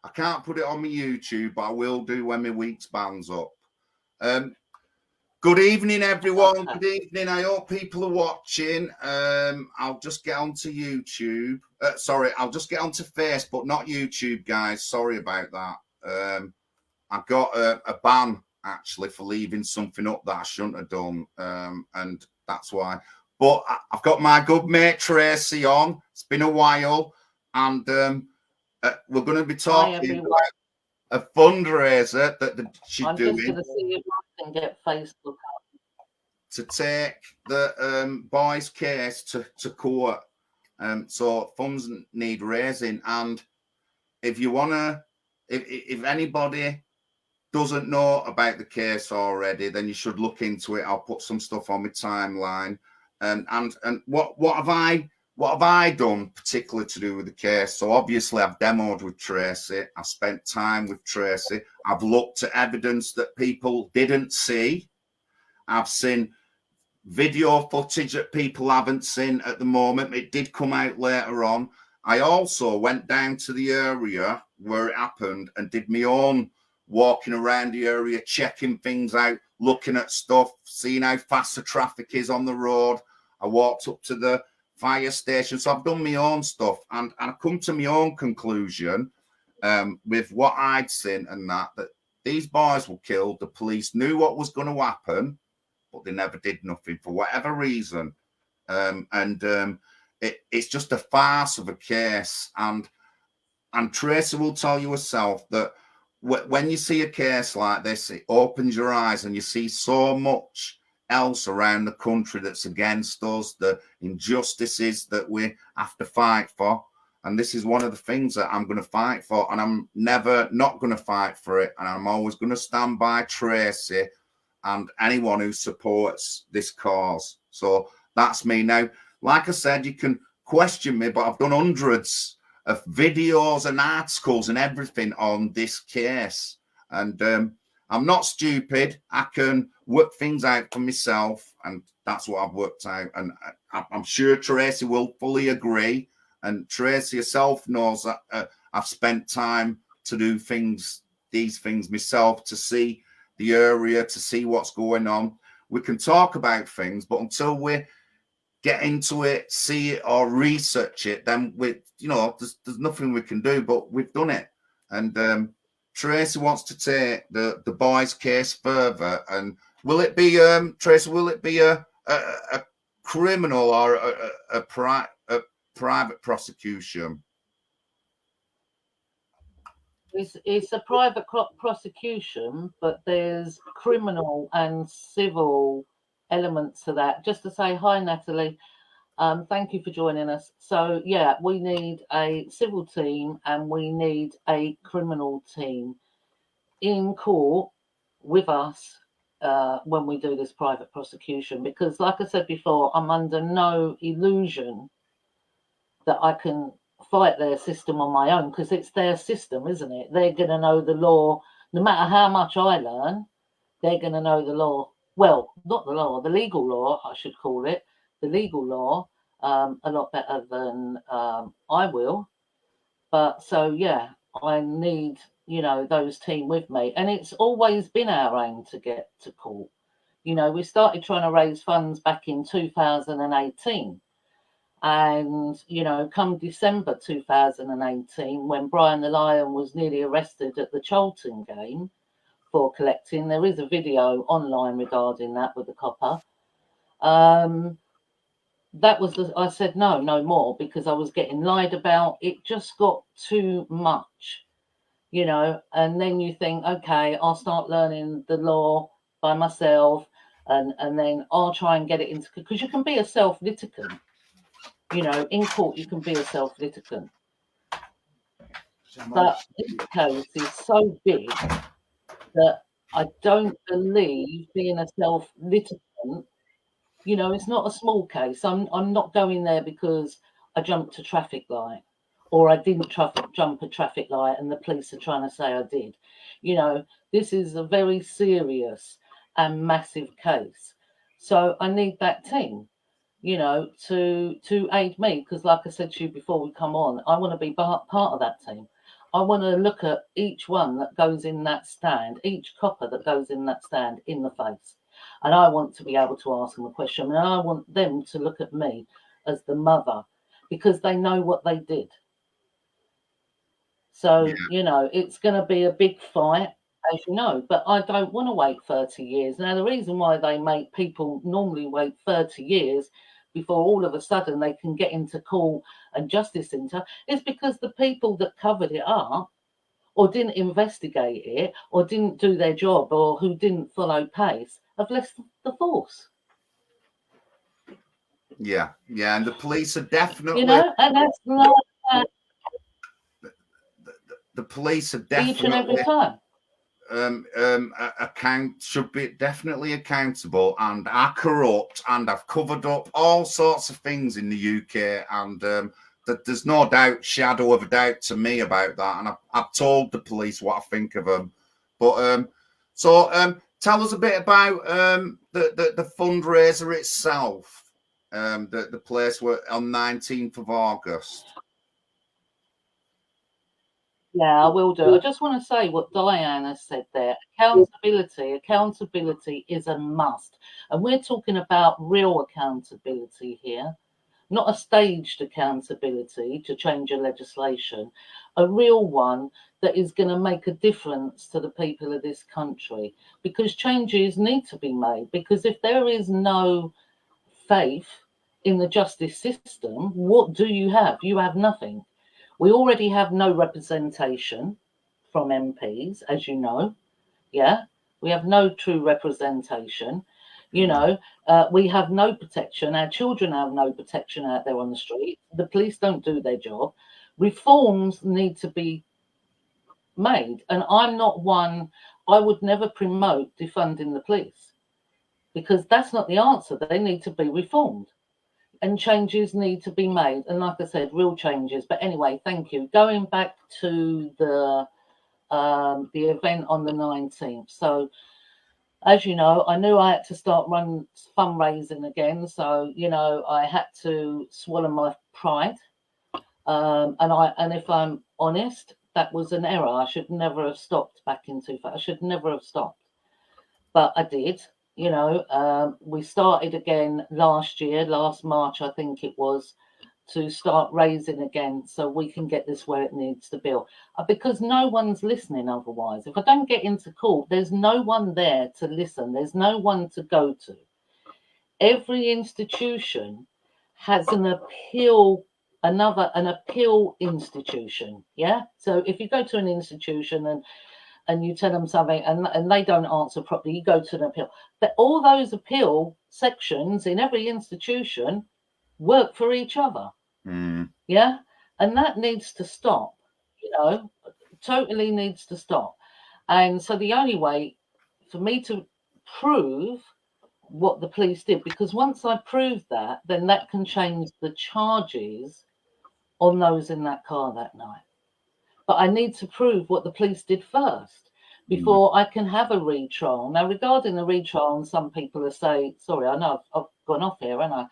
I can't put it on my YouTube, but I will do when my week's band's up. Good evening, everyone. Good evening. I hope people are watching. I'll just get onto YouTube. Sorry, I'll just get onto Facebook, not YouTube, guys. Sorry about that. I got a ban, actually, for leaving something up that I shouldn't have done, and that's why. But I've got my good mate Tracy on. It's been a while, and we're going to be talking about a fundraiser that she's doing. I'm just going to see if I can get Facebook up. To take the boy's case to court. So funds need raising, and if you want to, if anybody doesn't know about the case already, then you should look into it. I'll put some stuff on my timeline. And what have I done particularly to do with the case? So obviously I've demoed with Tracy. I've spent time with Tracy. I've looked at evidence that people didn't see. I've seen video footage that people haven't seen at the moment. It did come out later on. I also went down to the area where it happened and did my own walking around the area, checking things out, looking at stuff, seeing how fast the traffic is on the road. I walked up to the fire station. So I've done my own stuff, and I come to my own conclusion with what I'd seen and that these boys were killed. The police knew what was going to happen, but they never did nothing for whatever reason. It's just a farce of a case. And Tracy will tell you herself that when you see a case like this, it opens your eyes and you see so much else around the country that's against us, the injustices that we have to fight for. And this is one of the things that I'm going to fight for. And I'm never not going to fight for it. And I'm always going to stand by Tracy and anyone who supports this cause. So that's me. Now, like I said, you can question me, but I've done hundreds of videos and articles and everything on this case. And I'm not stupid. I can work things out for myself, and that's what I've worked out. And I'm sure Tracy will fully agree. And Tracy herself knows that I've spent time to do these things myself, to see the area, to see what's going on. We can talk about things, but until we get into it, see it, or research it, then there's nothing we can do. But we've done it, and Tracy wants to take the boys' case further. And will it be Tracy? Will it be a criminal or a private prosecution? It's a private prosecution, but there's criminal and civil elements to that. Just to say hi, Natalie. Thank you for joining us. So yeah, we need a civil team and we need a criminal team in court with us when we do this private prosecution, because like I said before, I'm under no illusion that I can fight their system on my own, because it's their system, isn't it? They're going to know the law. No matter how much I learn, they're going to know the law. Well, not the law, the legal law, I should call it. The legal law a lot better than I will. But so, yeah, I need, those team with me. And it's always been our aim to get to court. We started trying to raise funds back in 2018. And, come December 2018, when Brian the Lion was nearly arrested at the Charlton game for collecting, there is a video online regarding that with the copper. That was, I said, no more, because I was getting lied about. It just got too much, and then you think, okay, I'll start learning the law by myself, and then I'll try and get it into, because you can be a self-litigant. In court, you can be a self-litigant. But this case is so big that I don't believe being a self-litigant, it's not a small case. I'm not going there because I jumped a traffic light or I didn't jump a traffic light and the police are trying to say I did. This is a very serious and massive case. So I need that team, to aid me, because like I said to you before we come on, I want to be part of that team. I want to look at each one that goes in that stand, each copper that goes in that stand in the face. And I want to be able to ask them a question. And I want them to look at me as the mother because they know what they did. So, Yeah. you know, it's going to be a big fight, as you know, but I don't want to wait 30 years. Now, the reason why they make people normally wait 30 years before all of a sudden they can get into court and justice center is because the people that covered it up or didn't investigate it or didn't do their job or who didn't follow pace have left the force. Yeah, and the police are You definitely know, and that's like that the police are each and every definitely time. should be definitely accountable and are corrupt and have covered up all sorts of things in the UK, and that there's no doubt, shadow of a doubt to me about that, and I've told the police what I think of them. But tell us a bit about the fundraiser itself, the place where on 19th of August. Yeah, I will do. I just want to say what Diana said there. Accountability is a must. And we're talking about real accountability here, not a staged accountability to change a legislation, a real one that is going to make a difference to the people of this country. Because changes need to be made. Because if there is no faith in the justice system, what do you have? You have nothing. We already have no representation from MPs, as you know. Yeah, we have no true representation. You know, we have no protection. Our children have no protection out there on the street. The police don't do their job. Reforms need to be made. And I'm not one, I would never promote defunding the police because that's not the answer. They need to be reformed and changes need to be made. And like I said, real changes. But anyway, thank you. Going back to the event on the 19th. So, as you know, I knew I had to start running fundraising again. So, you know, I had to swallow my pride. And if I'm honest, that was an error. I should never have stopped back in 2000. I should never have stopped, but I did. You know, we started again last year, last March, I think it was, to start raising again so we can get this where it needs to be. Because no one's listening otherwise. If I don't get into court, there's no one there to listen. There's no one to go to. Every institution has an appeal institution. Yeah. So if you go to an institution and you tell them something and they don't answer properly, you go to an appeal. But all those appeal sections in every institution work for each other. Yeah. And that needs to stop, you know, totally needs to stop. And so the only way for me to prove what the police did, because once I prove that, then that can change the charges on those in that car that night. But I need to prove what the police did first before I can have a retrial. Now, regarding the retrial, and some people are saying, sorry, I know I've gone off here, and I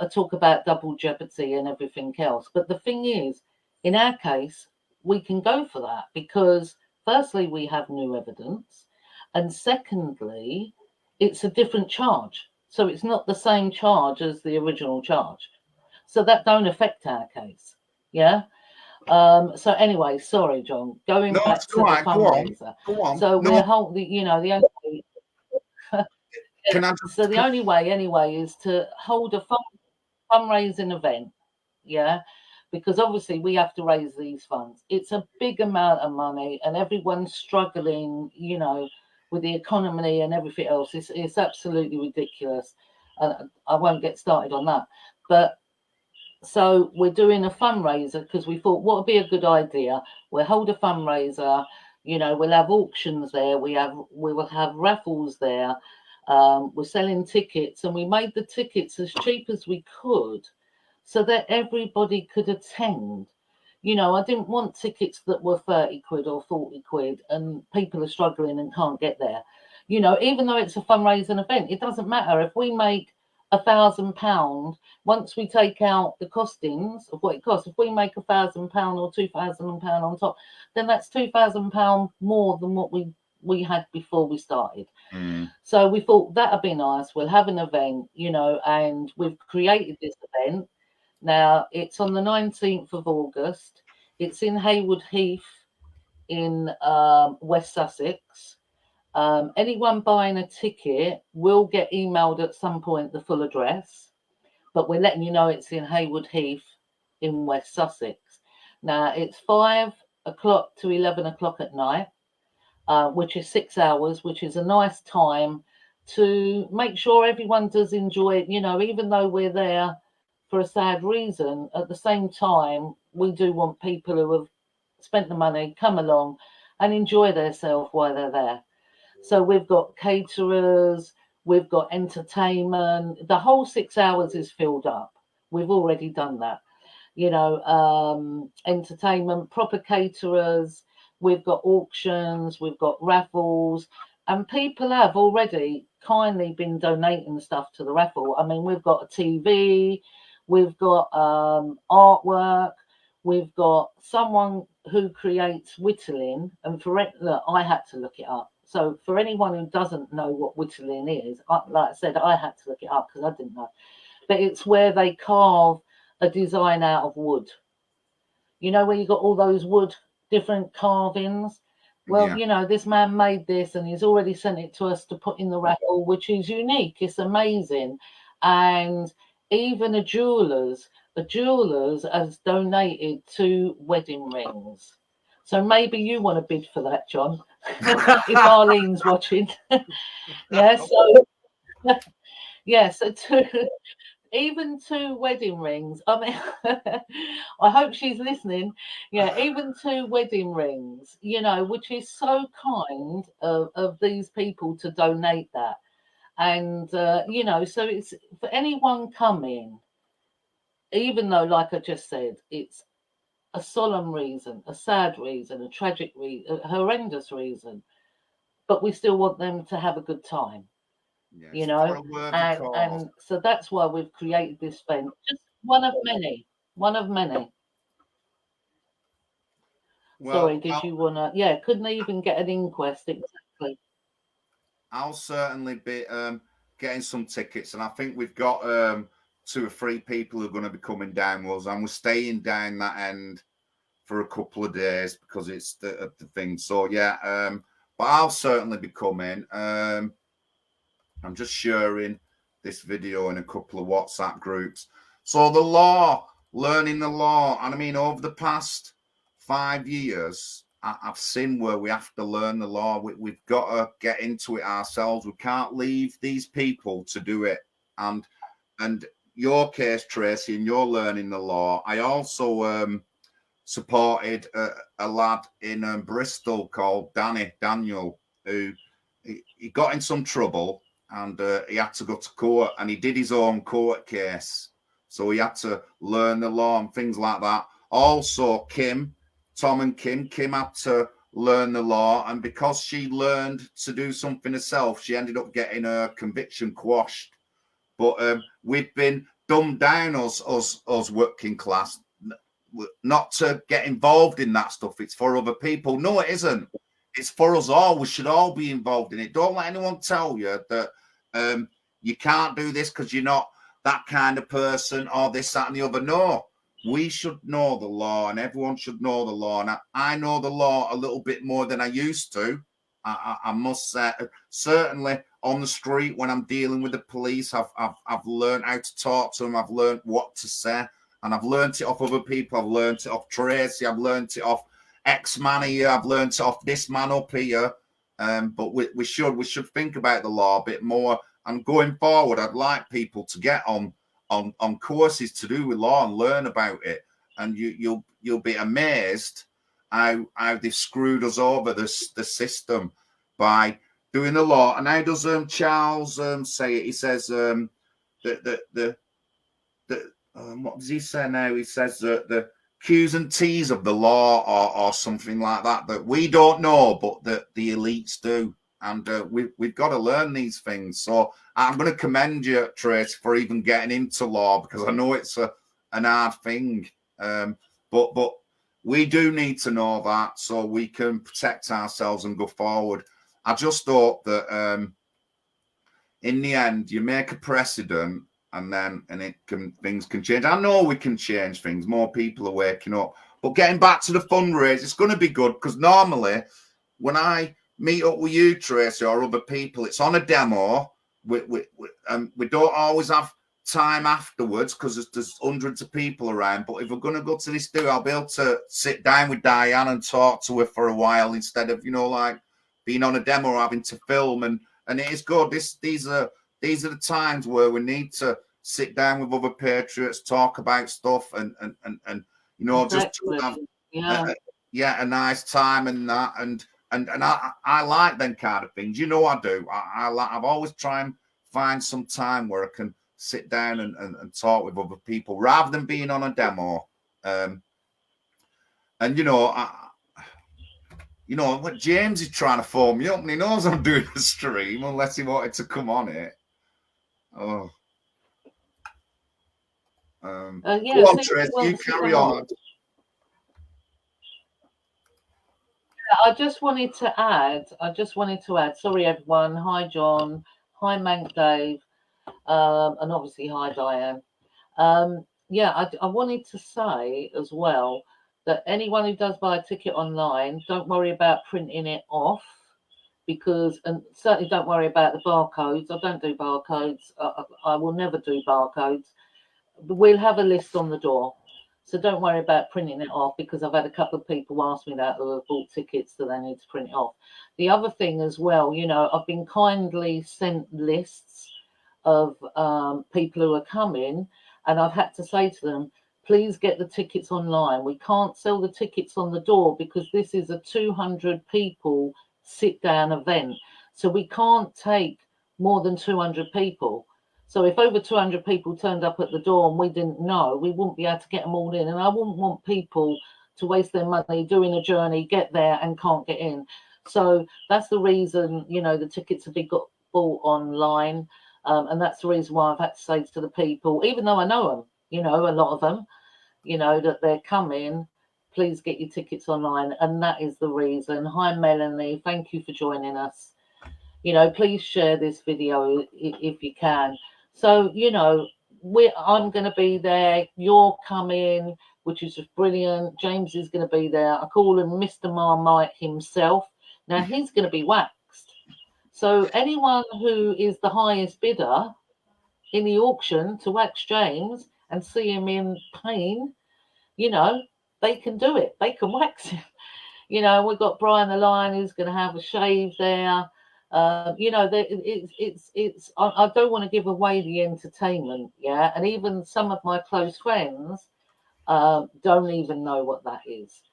talk about double jeopardy and everything else. But the thing is, in our case, we can go for that because firstly, we have new evidence. And secondly, it's a different charge. So it's not the same charge as the original charge. So that don't affect our case. Yeah. So anyway, sorry, John. Going back to the fundraiser. Go on. So we're holding, the only so the only way anyway is to hold a fundraising event. Yeah. Because obviously we have to raise these funds. It's a big amount of money and everyone's struggling, with the economy and everything else. It's absolutely ridiculous. I won't get started on that. But so we're doing a fundraiser because we thought what would be a good idea. We'll hold a fundraiser, we'll have auctions there. We will have raffles there. We're selling tickets and we made the tickets as cheap as we could so that everybody could attend. I didn't want tickets that were 30 quid or 40 quid and people are struggling and can't get there. Even though it's a fundraising event, it doesn't matter if we make £1,000. Once we take out the costings of what it costs, if we make £1,000 or £2,000 on top, then that's £2,000 more than what we had before we started. So we thought that'd be nice. We'll have an event, you know, and we've created this event. Now it's on the 19th of August. It's in Haywood Heath in West Sussex. Anyone buying a ticket will get emailed at some point the full address, but we're letting you know it's in Haywood Heath in West Sussex. Now it's 5 o'clock to 11 o'clock at night, which is 6 hours, which is a nice time to make sure everyone does enjoy it. You know, even though we're there for a sad reason, at the same time, we do want people who have spent the money come along and enjoy themselves while they're there. So we've got caterers, we've got entertainment. The whole 6 hours is filled up. We've already done that. You know, entertainment, proper caterers. We've got auctions, we've got raffles, and people have already kindly been donating stuff to the raffle. I mean, we've got a TV, we've got artwork, we've got someone who creates whittling. And look, I had to look it up. So for anyone who doesn't know what whittling is, like I said, I had to look it up because I didn't know. But it's where they carve a design out of wood. You know, where you got all those wood different carvings. Well, Yeah. you know, this man made this and he's already sent it to us to put in the raffle, which is unique. It's amazing. And even a jeweler's has donated 2 wedding rings. So maybe you want to bid for that, John, if Arlene's watching. Yeah, so yeah, so even 2 wedding rings. I mean, I hope she's listening. Yeah, even 2 wedding rings, you know, which is so kind of these people to donate that. And, you know, so it's for anyone coming, even though, like I just said, it's a solemn reason, a sad reason, a tragic reason, a horrendous reason, but we still want them to have a good time. Yes, You know, and so that's why we've created this event, just one of many. Well, Sorry, did you want to? Yeah, couldn't even get an inquest exactly. I'll certainly be getting some tickets, and I think we've got 2 or 3 people who are going to be coming down with us, and we're staying down that end for a couple of days because it's the thing. So yeah, but I'll certainly be coming. I'm just sharing this video in a couple of WhatsApp groups. So the law, learning the law, and I mean over the past 5 years, I've seen where we have to learn the law. We've got to get into it ourselves. We can't leave these people to do it. And your case, Tracy, and you're learning the law. I also supported a lad in Bristol called Daniel, who he got in some trouble and he had to go to court, and he did his own court case. So he had to learn the law and things like that. Also, Tom and Kim had to learn the law, and because she learned to do something herself, she ended up getting her conviction quashed. But we've been dumbed down, us working class, not to get involved in that stuff. It's for other people. No, it isn't. It's for us all. We should all be involved in it. Don't let anyone tell you that you can't do this because you're not that kind of person or this, that, and the other. No, we should know the law, and everyone should know the law. And I know the law a little bit more than I used to. I must say, certainly on the street when I'm dealing with the police, I've learned how to talk to them. I've learned what to say, and I've learned it off other people. I've learned it off Tracy. I've learned it off X-man here. I've learned it off this man up here. But we should think about the law a bit more. And going forward, I'd like people to get on courses to do with law and learn about it. And you'll be amazed how they've screwed us over the system by doing the law. And how does Charles say it? He says what does he say now? He says that the Q's and T's of the law or something like that we don't know, but that the elites do. and we've got to learn these things. So I'm going to commend you, Trace, for even getting into law, because I know it's an hard thing. But we do need to know that so we can protect ourselves and go forward. I just thought that in the end, you make a precedent, and things can change. I know we can change things. More people are waking up. But getting back to the fundraiser, it's going to be good, because normally when I meet up with you, Tracy, or other people, it's on a demo. We don't always have time afterwards because there's hundreds of people around. But if we're going to go to this do, I'll be able to sit down with Diane and talk to her for a while instead of, like being on a demo or having to film. And it is good. These are the times where we need to sit down with other patriots, talk about stuff, and Exactly. just have a nice time and that. And I like them kind of things. I do. I've always tried and find some time where I can sit down and talk with other people rather than being on a demo. What James is trying to phone me up, and he knows I'm doing a stream unless he wanted to come on it. Oh. Go on, Trace, you carry on. I just wanted to add, sorry everyone, hi John, hi Mank Dave, and obviously hi Diane. I wanted to say as well that anyone who does buy a ticket online, don't worry about printing it off, and certainly don't worry about the barcodes. I don't do barcodes. I will never do barcodes. But we'll have a list on the door. So don't worry about printing it off, because I've had a couple of people ask me that who have bought tickets, so they need to print it off. The other thing as well, I've been kindly sent lists of people who are coming, and I've had to say to them, please get the tickets online. We can't sell the tickets on the door because this is a 200 people sit down event. So we can't take more than 200 people. So if over 200 people turned up at the door and we didn't know, we wouldn't be able to get them all in. And I wouldn't want people to waste their money doing a journey, get there and can't get in. So that's the reason, the tickets have been bought online. And that's the reason why I've had to say to the people, even though I know them, a lot of them, that they're coming, please get your tickets online. And that is the reason. Hi, Melanie. Thank you for joining us. Please share this video if you can. So, I'm going to be there. You're coming, which is just brilliant. James is going to be there. I call him Mr. Marmite himself. Now, he's going to be waxed. So anyone who is the highest bidder in the auction to wax James and see him in pain, they can do it. They can wax him. We've got Brian the Lion who's going to have a shave there. I don't want to give away the entertainment, and even some of my close friends don't even know what that is,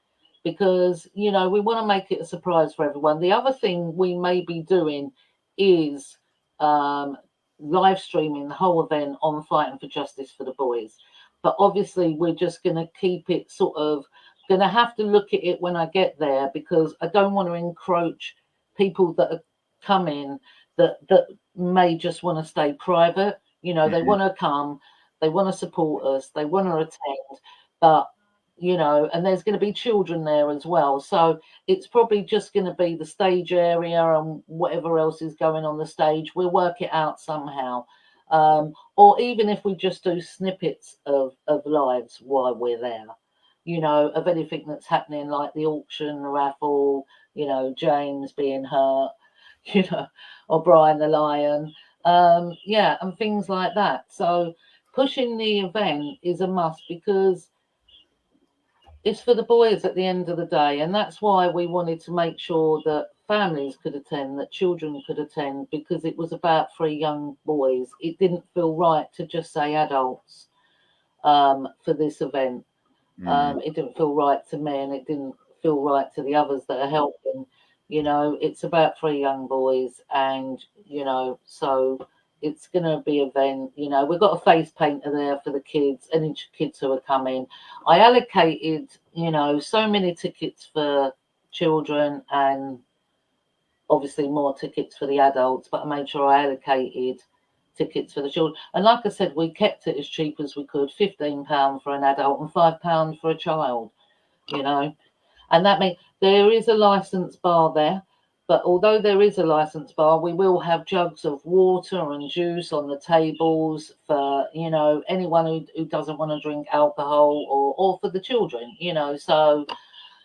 because we want to make it a surprise for everyone. The other thing we may be doing is live streaming the whole event on Fighting for Justice for the Boys, but obviously we're just going to keep it sort of, going to have to look at it when I get there, because I don't want to encroach people that are coming that may just want to stay private. They want to come, they want to support us, they want to attend, but and there's going to be children there as well, so it's probably just going to be the stage area and whatever else is going on the stage. We'll work it out somehow, or even if we just do snippets of lives while we're there, of anything that's happening, like the auction, raffle, James being hurt, or Brian the Lion, and things like that. So pushing the event is a must, because it's for the boys at the end of the day, and that's why we wanted to make sure that families could attend, that children could attend, because it was about 3 young boys. It didn't feel right to just say adults for this event. It didn't feel right to me, and it didn't feel right to the others that are helping. It's about 3 young boys, and so it's going to be an event. We've got a face painter there for the kids, any kids who are coming. I allocated so many tickets for children and obviously more tickets for the adults, but I made sure I allocated tickets for the children. And like I said, we kept it as cheap as we could, £15 for an adult and £5 for a child, you know. And that means there is a license bar there. But although there is a license bar, we will have jugs of water and juice on the tables for, you know, anyone who doesn't want to drink alcohol, or for the children, you know. So,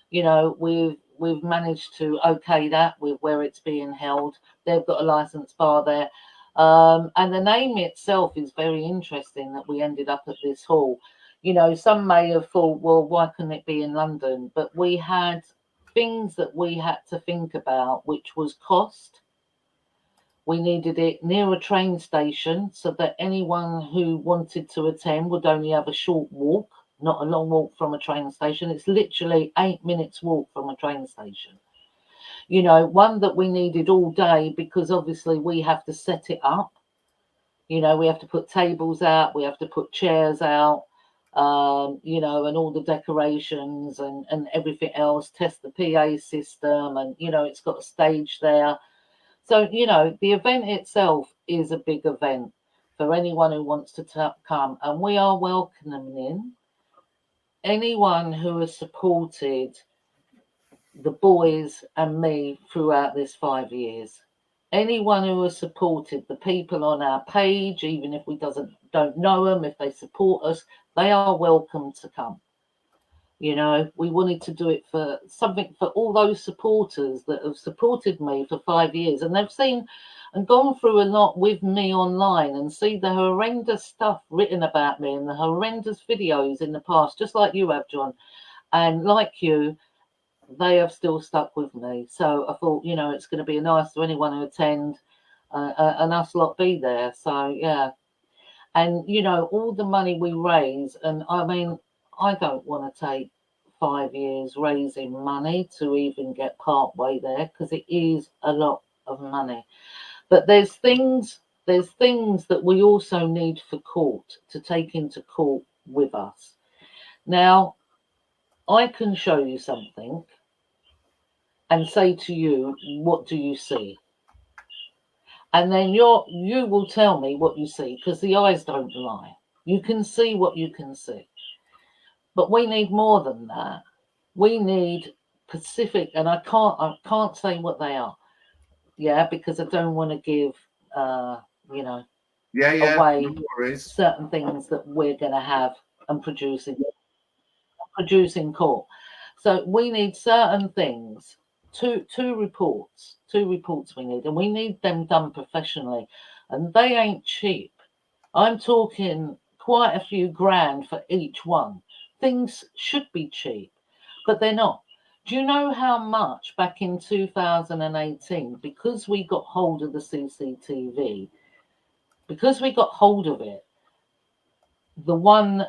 you know, we've managed to okay that with where it's being held. They've got a license bar there. And the name itself is very interesting that we ended up at this hall. You know, some may have thought, well, why couldn't it be in London? But we had things that we had to think about, which was cost. We needed it near a train station so that anyone who wanted to attend would only have a short walk, not a long walk from a train station. It's literally 8 minutes walk from a train station. You know, one that we needed all day, because obviously we have to set it up. You know, we have to put tables out, we have to put chairs out, you know, and all the decorations and everything else, test the PA system, and, you know, it's got a stage there. So, you know, the event itself is a big event for anyone who wants to come. And we are welcoming anyone who has supported the boys and me throughout this 5 years. Anyone who has supported the people on our page, even if we don't know them, if they support us, they are welcome to come. You know, we wanted to do it for something for all those supporters that have supported me for 5 years, and they've seen and gone through a lot with me online and see the horrendous stuff written about me and the horrendous videos in the past, just like you have, John. And like you, they have still stuck with me. So I thought, you know, it's going to be nice to anyone who attend and us lot be there. So, yeah. And, you know, all the money we raise, and I mean, I don't want to take 5 years raising money to even get part way there, because it is a lot of money. But there's things that we also need for court, to take into court with us. Now, I can show you something and say to you, what do you see? And then you will tell me what you see, because the eyes don't lie. You can see what you can see. But we need more than that. We need specific, and I can't say what they are. Yeah, because I don't want to give you know, away no certain things that we're gonna have and produce in court. So we need certain things. Two reports we need, and we need them done professionally, and they ain't cheap. I'm talking quite a few grand for each one. Things should be cheap, but they're not. Do you know how much back in 2018, because we got hold of the CCTV, because we got hold of it, the one,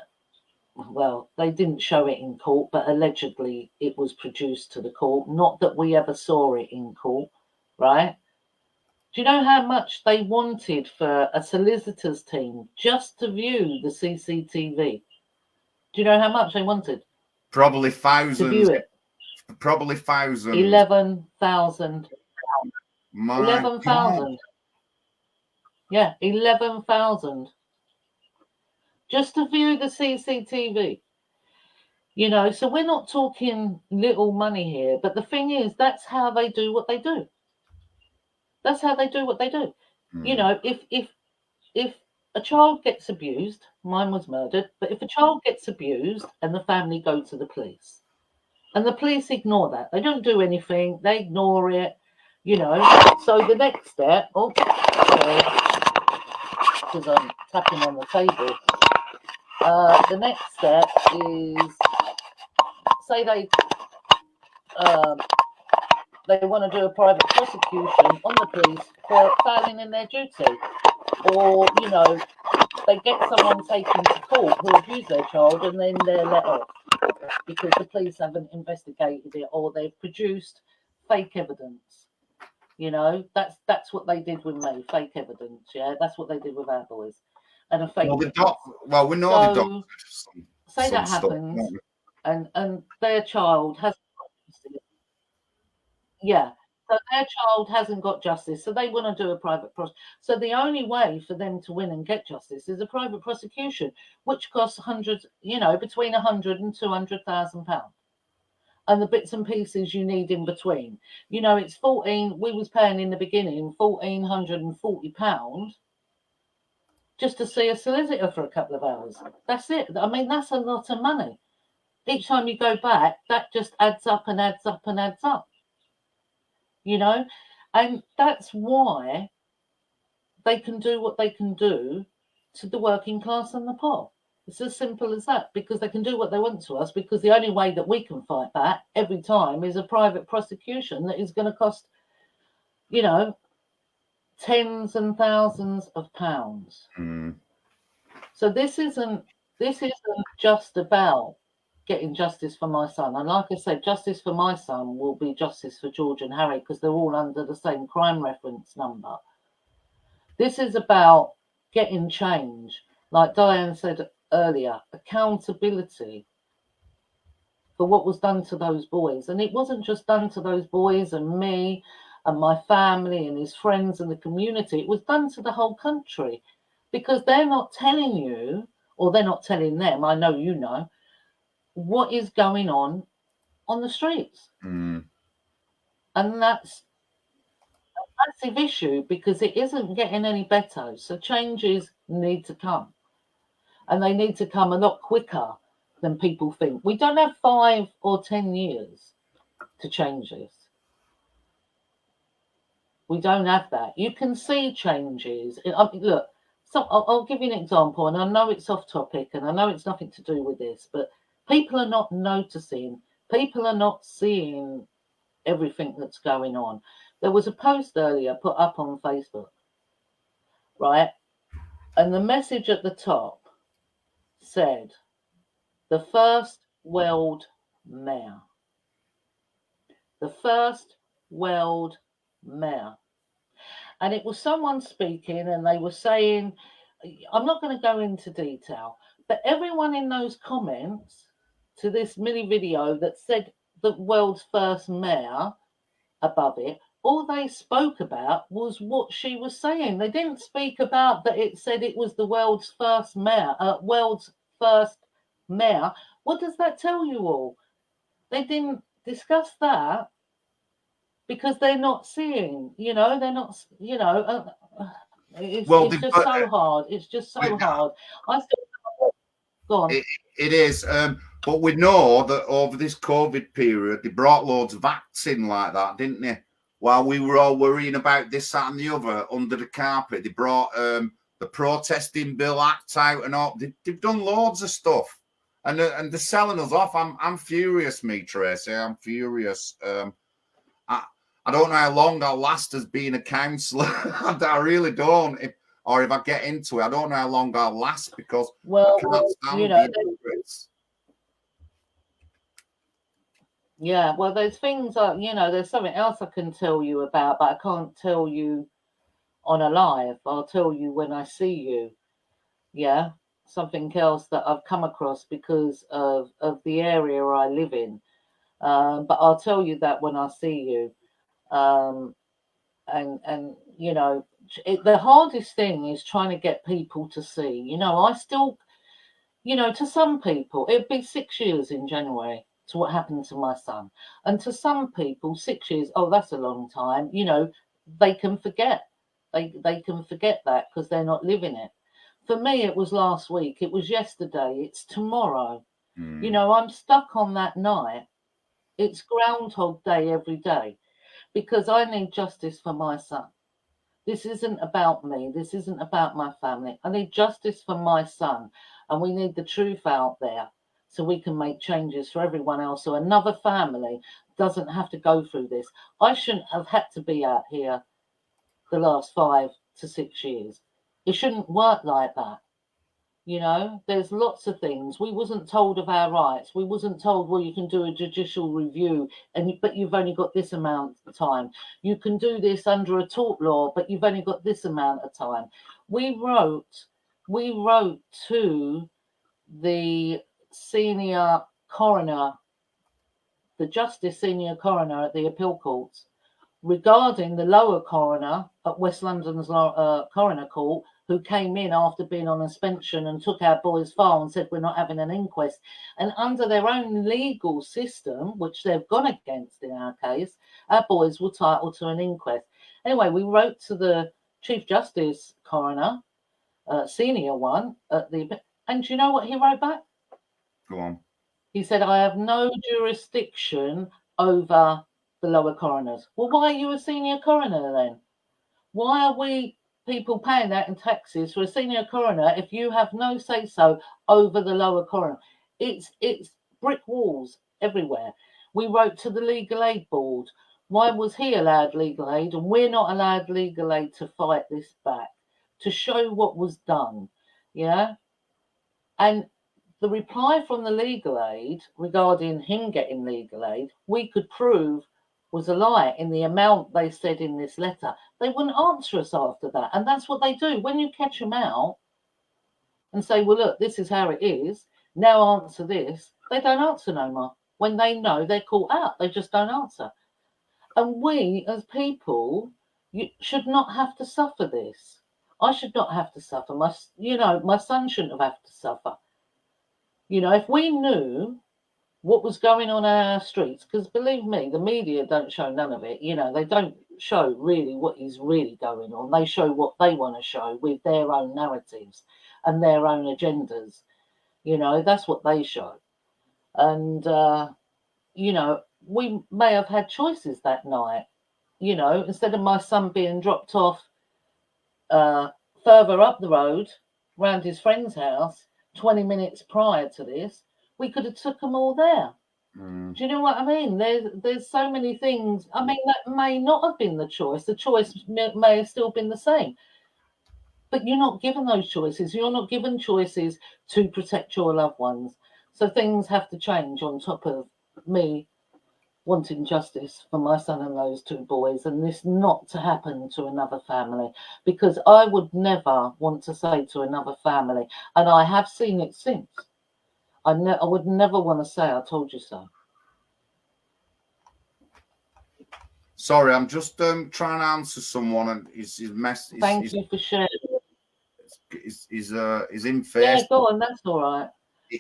well, they didn't show it in court, but allegedly it was produced to the court. Not that we ever saw it in court, right? Do you know how much they wanted for a solicitor's team just to view the CCTV? Do you know how much they wanted? Probably To thousands. view it. Probably thousands. 11,000. My 11,000. Yeah, 11,000. Just to view the CCTV. You know, so we're not talking little money here. But the thing is, that's how they do what they do. That's how they do what they do. You know, if a child gets abused, mine was murdered, but if a child gets abused and the family go to the police, and the police ignore that, they don't do anything, they ignore it, you know. So the next step, sorry, because I'm tapping on the table. The next step is, say they want to do a private prosecution on the police for failing in their duty, or, you know, they get someone taken to court who abused their child and then they're let off because the police haven't investigated it, or they've produced fake evidence. You know, that's what they did with me, fake evidence. Yeah, that's what they did with our boys, and a fake. Well, we know the doctors. Say that happens, and their child has. Yeah, So their child hasn't got justice, so they want to do a private prosecution. So the only way for them to win and get justice is a private prosecution, which costs hundreds, between 100 and 200,000 pounds. And the bits and pieces you need in between. It's 14. We was paying in the beginning £1,440 just to see a solicitor for a couple of hours. That's it. I mean, that's a lot of money. Each time you go back, that just adds up and adds up and adds up. And that's why they can do what they can do to the working class and the poor. It's as simple as that, because they can do what they want to us, because the only way that we can fight back every time is a private prosecution that is going to cost, tens and thousands of pounds. So this isn't just about getting justice for my son. And like I said, justice for my son will be justice for George and Harry, because they're all under the same crime reference number. This is about getting change. Like Diane said earlier, accountability for what was done to those boys. And it wasn't just done to those boys and me and my family and his friends and the community. It was done to the whole country, because they're not telling you, or they're not telling them, I know you know, what is going on the streets. And that's a massive issue, because it isn't getting any better. So changes need to come. And they need to come a lot quicker than people think. We don't have 5 or 10 years to change this. We don't have that. You can see changes. Look, so I'll give you an example, and I know it's off topic, and I know it's nothing to do with this, but people are not noticing. People are not seeing everything that's going on. There was a post earlier put up on Facebook, right? And the message at the top said, the first world mayor. The first world mayor. And it was someone speaking, and they were saying, I'm not going to go into detail, but everyone in those comments to this mini video that said the world's first mayor above it, all they spoke about was what she was saying. They didn't speak about that it said it was the world's first mayor, world's first mayor. What does that tell you all? They didn't discuss that because they're not seeing, they're not, it's just so hard. It's just so hard. I still go on. It is. But we know that over this COVID period, they brought loads of acts in like that, didn't they? While we were all worrying about this, that, and the other under the carpet, they brought the protesting bill act out and all. They've done loads of stuff, and they're selling us off. I'm furious, me, Tracy. I'm furious. I don't know how long I'll last as being a councillor. I really don't. If I get into it, I don't know how long I'll last, because I can't stand the hypocrites. Yeah, well, there's things that, there's something else I can tell you about, but I can't tell you on a live. I'll tell you when I see you. Yeah, something else that I've come across because of the area I live in. But I'll tell you that when I see you. And the hardest thing is trying to get people to see. I still, to some people, it'd be 6 years in January to what happened to my son. And to some people, 6 years, oh, that's a long time. They can forget. They can forget that because they're not living it. For me, it was last week. It was yesterday. It's tomorrow. I'm stuck on that night. It's Groundhog Day every day, because I need justice for my son. This isn't about me. This isn't about my family. I need justice for my son. And we need the truth out there so we can make changes for everyone else, so another family doesn't have to go through this. I shouldn't have had to be out here the last 5 to 6 years. It shouldn't work like that. There's lots of things. We wasn't told of our rights. We wasn't told, well, you can do a judicial review, but you've only got this amount of time. You can do this under a tort law, but you've only got this amount of time. We wrote to the senior coroner, the justice senior coroner at the appeal courts, regarding the lower coroner at West London's coroner court, who came in after being on suspension and took our boy's file and said we're not having an inquest. And under their own legal system, which they've gone against in our case, our boys were entitled to an inquest. Anyway, we wrote to the Chief Justice coroner, senior one, at the, and do you know what he wrote back? Go on. He said, I have no jurisdiction over the lower coroners. Well, why are you a senior coroner then? Why are we people paying that in taxes for a senior coroner if you have no say so over the lower coroner? It's brick walls everywhere. We wrote to the legal aid board. Why was he allowed legal aid and we're not allowed legal aid to fight this back, to show what was done? Yeah. And the reply from the legal aid regarding him getting legal aid, we could prove was a lie in the amount they said in this letter. They wouldn't answer us after that. And that's what they do. When you catch them out and say, well, look, this is how it is, now answer this, they don't answer no more. When they know they're caught out, they just don't answer. And we as people, you should not have to suffer this. I should not have to suffer. My son shouldn't have to suffer. If we knew what was going on our streets, because believe me, the media don't show none of it. They don't show really what is really going on. They show what they want to show with their own narratives and their own agendas. That's what they show. And, we may have had choices that night. Instead of my son being dropped off further up the road, round his friend's house, 20 minutes prior to this, we could have took them all there. Do you know what I mean? There's so many things. I mean, that may not have been the choice. The choice may have still been the same. But you're not given those choices. You're not given choices to protect your loved ones. So things have to change on top of me wanting justice for my son and those two boys, and this not to happen to another family, because I would never want to say to another family, and I have seen it since, I would never want to say I told you so. Sorry, I'm just trying to answer someone, and his message. Thank you for sharing. Is in Facebook. Yeah, go on. That's all right.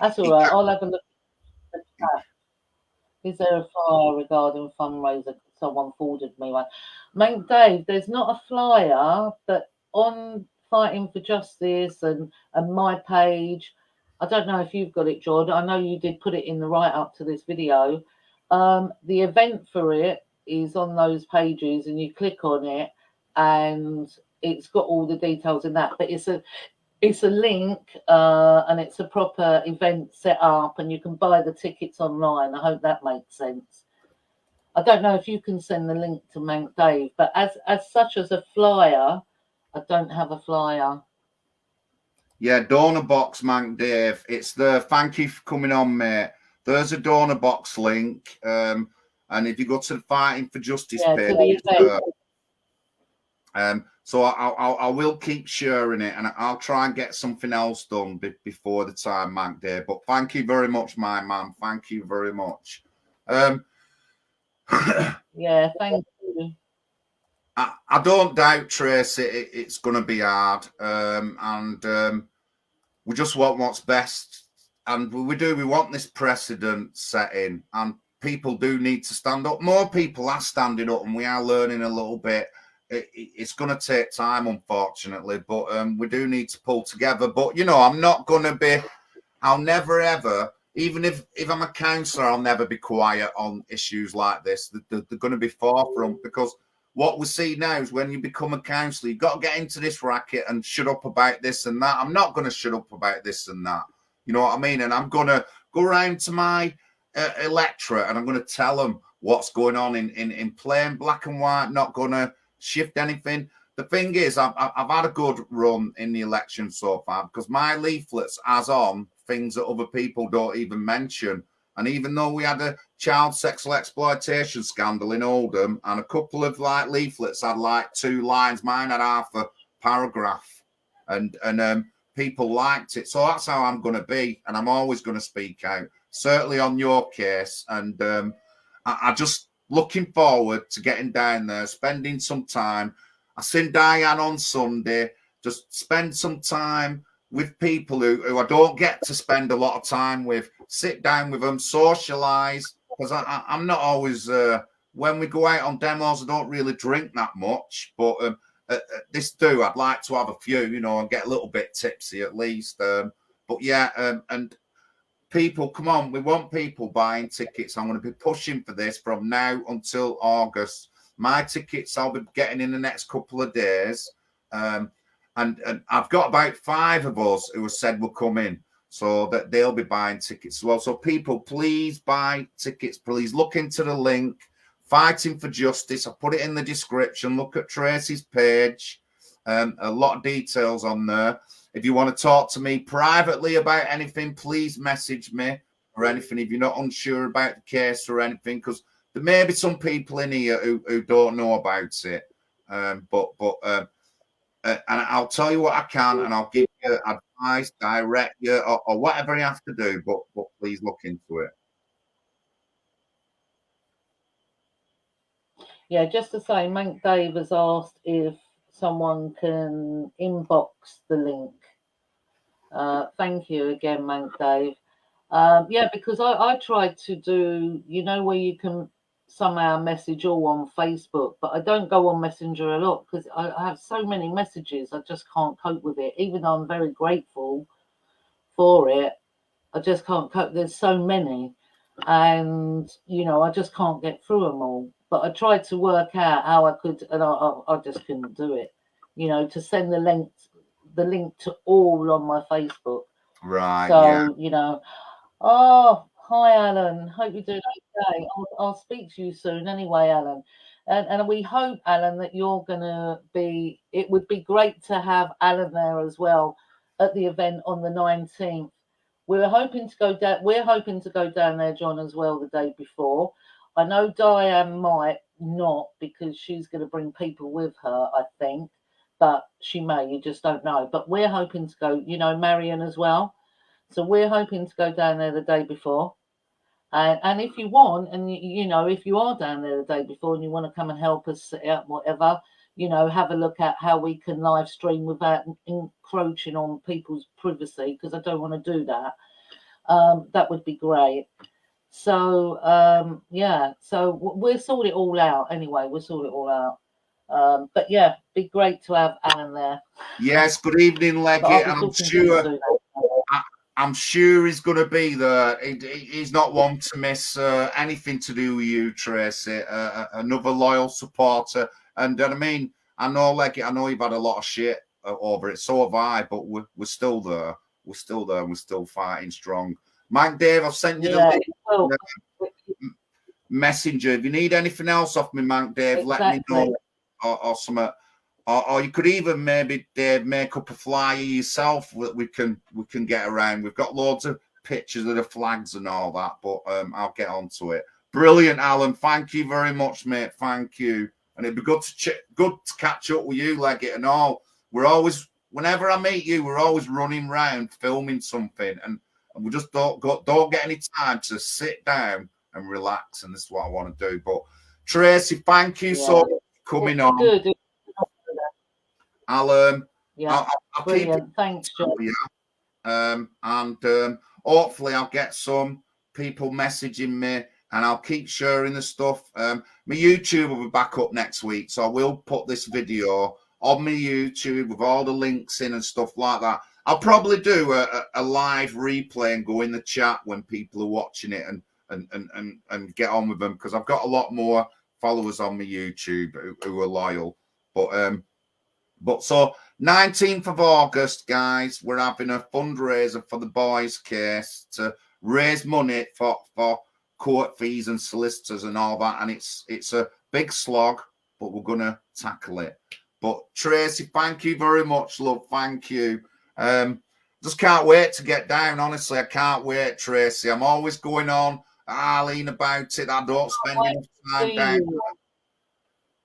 That's all right. I'll have a look at the chat. Is there a flyer regarding fundraiser? Someone forwarded me one. Mate Dave, there's not a flyer, but on Fighting for Justice and my page, I don't know if you've got it, John. I know you did put it in the write-up to this video. The event for it is on those pages, and you click on it, and it's got all the details in that. But it's a link, and it's a proper event set up, and you can buy the tickets online. I hope that makes sense. I don't know if you can send the link to Mank Dave, but as such as a flyer, I don't have a flyer. Yeah, donor box, Mank Dave. It's there. Thank you for coming on, mate. There's a donor box link, and if you go to the Fighting for Justice page, so I will keep sharing it, and I'll try and get something else done before the time, Mank Day. But thank you very much, my man. Thank you very much. Yeah, thank you. I don't doubt, Tracy, it's going to be hard, and we just want what's best, and we want this precedent setting, and people do need to stand up. More people are standing up, and we are learning a little bit. It's going to take time, unfortunately, but we do need to pull together. But I'm not going to be. I'll never ever, even if I'm a counsellor, I'll never be quiet on issues like this. They're going to be forefront, because what we see now is when you become a counsellor, you've got to get into this racket and shut up about this and that. I'm not going to shut up about this and that. You know what I mean? And I'm going to go around to my electorate, and I'm going to tell them what's going on in plain black and white. Not going to shift anything. The thing is, I've had a good run in the election so far, because my leaflets has on things that other people don't even mention. And even though we had a child sexual exploitation scandal in Oldham, and a couple of leaflets had 2 lines, mine had half a paragraph, and people liked it. So that's how I'm going to be, and I'm always going to speak out, certainly on your case. And I just looking forward to getting down there, spending some time. I seen Diane on Sunday. Just spend some time with people who I don't get to spend a lot of time with. Sit down with them, socialise, because I'm not always. When we go out on demos, I don't really drink that much, but this do. I'd like to have a few, you know, and get a little bit tipsy at least. But yeah, and people, come on, we want people buying tickets. I'm going to be pushing for this from now until August. My tickets I'll be getting in the next couple of days. And I've got about 5 of us who have said will come in, so that they'll be buying tickets as well. So people, please buy tickets. Please look into the link, Fighting for Justice. I put it in the description. Look at Tracy's page. A lot of details on there. If you want to talk to me privately about anything, please message me or anything. If you're not unsure about the case or anything, because there may be some people in here who don't know about it. And I'll tell you what I can, and I'll give you advice, direct you, or whatever you have to do. But please look into it. Yeah, just to say, Mank Dave has asked if someone can inbox the link. Thank you again, Mank Dave. Yeah, because I tried to do, you know, where you can somehow message all on Facebook, but I don't go on Messenger a lot because I have so many messages. I just can't cope with it. Even though I'm very grateful for it, I just can't cope. There's so many, and you know, I just can't get through them all. But I tried to work out how I could, and I just couldn't do it. You know, to send the link to all on my Facebook. Right. So, Yeah. you know, oh, hi, Alan. Hope you're doing okay. I'll speak to you soon anyway, Alan. And we hope, Alan, that you're going to be, it would be great to have Alan there as well at the event on the 19th. We're hoping to go down there, John, as well the day before. I know Diane might not because she's going to bring people with her, I think, but she may, you just don't know. But we're hoping to go, you know, Marion as well. So we're hoping to go down there the day before. And if you want, and you know, if you are down there the day before and you want to come and help us set up whatever, you know, have a look at how we can live stream without encroaching on people's privacy, because I don't want to do that. That would be great. So yeah, so we'll sort it all out anyway. We'll sort it all out. But yeah, be great to have Alan there. Yes. Good evening, Leggett. And I'm sure he's going to be there. He's not one to miss anything to do with you, Tracy. Another loyal supporter. And I mean, I know, Leggett, I know you've had a lot of shit over it. So have I, but we're still there. We're still there. And we're still fighting strong. Mike, Dave, I've sent you the link. Messenger. If you need anything else off me, Mike, Dave, let me know. Or something. Or you could even maybe, Dave, make up a flyer yourself that we can get around. We've got loads of pictures of the flags and all that, but I'll get onto it. Brilliant, Alan. Thank you very much, mate. Thank you. And it'd be good to catch up with you, Leggett, and all. We're always, whenever I meet you, we're always running around filming something, and we just don't get any time to sit down and relax. And this is what I want to do. But Tracy, thank you so much for coming on. Good. I'll brilliant. Keep it. Thanks, John. And hopefully I'll get some people messaging me, and I'll keep sharing the stuff. My YouTube will be back up next week, so I will put this video on my YouTube with all the links in and stuff like that. I'll probably do a live replay and go in the chat when people are watching it and get on with them, because I've got a lot more followers on my YouTube who are loyal. But so 19th of August, guys, we're having a fundraiser for the boys' case to raise money for court fees and solicitors and all that. And it's a big slog, but we're going to tackle it. But Tracy, thank you very much, love. Thank you. Just can't wait to get down. Honestly, I can't wait, Tracy. I'm always going on Arlene about it. I don't spend enough time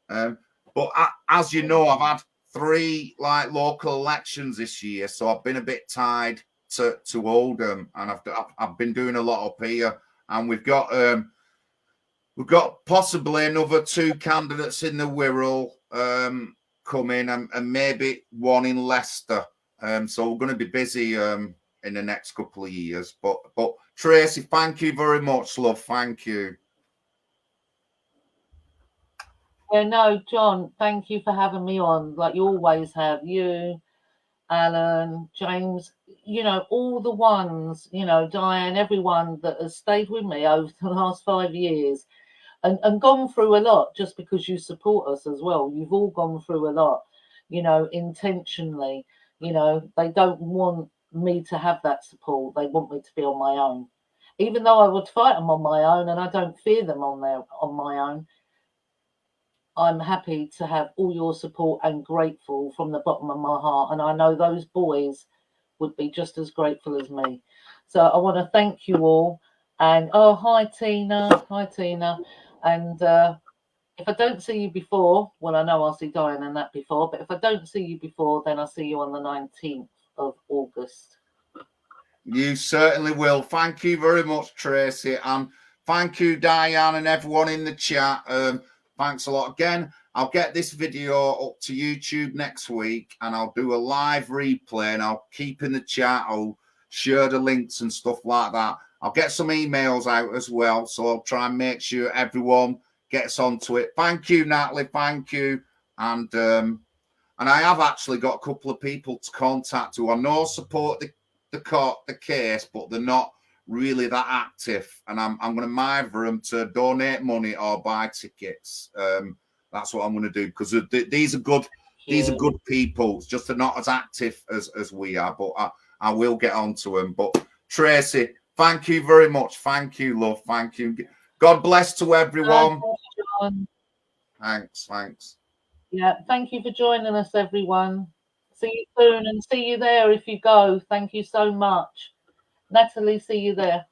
down. But as you know, I've had 3 local elections this year, so I've been a bit tied to Oldham, and I've been doing a lot up here, and we've got we've got possibly another 2 candidates in the Wirral coming, and maybe 1 in Leicester. So we're going to be busy in the next couple of years. But Tracy, thank you very much, love. Thank you. Yeah, no, John, thank you for having me on. Like you always have. You, Alan, James, you know, all the ones, you know, Diane, everyone that has stayed with me over the last 5 years and gone through a lot just because you support us as well. You've all gone through a lot, you know, intentionally. You know, they don't want me to have that support. They want me to be on my own. Even though I would fight them on my own and I don't fear them on my own, I'm happy to have all your support and grateful from the bottom of my heart. And I know those boys would be just as grateful as me. So I want to thank you all. And oh, hi Tina. Hi Tina. And if I don't see you before, well, I know I'll see Diane and that before, but if I don't see you before, then I'll see you on the 19th of August. You certainly will. Thank you very much, Tracy. And thank you, Diane, and everyone in the chat. Thanks a lot. Again, I'll get this video up to YouTube next week, and I'll do a live replay, and I'll keep in the chat. I'll share the links and stuff like that. I'll get some emails out as well, so I'll try and make sure everyone gets onto it. Thank you, Natalie. Thank you. And I have actually got a couple of people to contact who I know support the case, but they're not really that active, and I'm going to mither them to donate money or buy tickets. That's what I'm going to do, because these are good. These are good people. It's just they're not as active as we are, but I will get onto them. But Tracy, thank you very much. Thank you, love. Thank you. God bless to everyone. Thanks. Yeah, thank you for joining us, everyone. See you soon, and see you there if you go. Thank you so much. Natalie, see you there.